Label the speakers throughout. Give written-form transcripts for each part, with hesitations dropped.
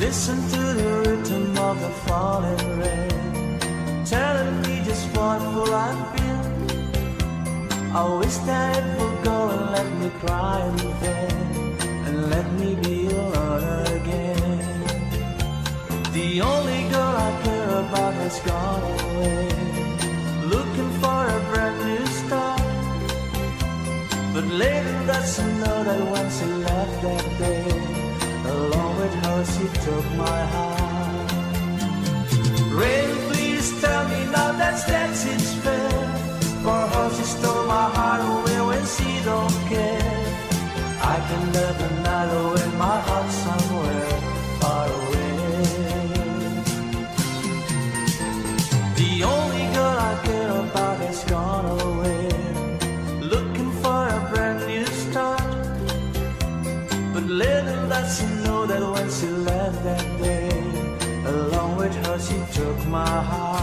Speaker 1: Listen to the rhythm of the falling rain, telling me just what will I feel. I wish that it would go and let me cry in vain, and let me be alone again. The only girl I care about has gone away, looking for a brand new start. But later that's to know that when she left that day, along with her she took my heart. Rain, please tell me now that it's fair. For her she stole my heart away when she don't care. I can live another in my heart somewhere far away. The only girl I care about has gone away, looking for a brand new start. But little does she know that when she left that day, along with her she took my heart.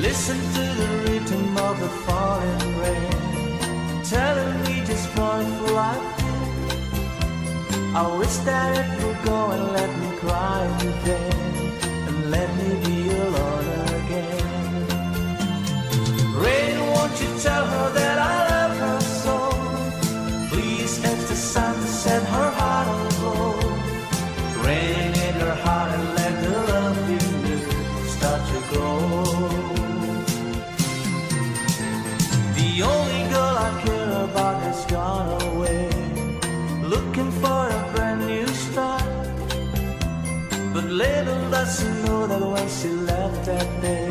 Speaker 1: Listen to the rhythm of the falling rain, telling me just what will I feel. I wish that it would go and let me cry in vain, and let me be alone again. Rain, won't you tell her that I love her so? Please ask the sun to set her heart aglow. Rain in her heart and let the love in you start to grow. The only girl I care about has gone away, looking for a brand new start. But little does she know that when she left that day,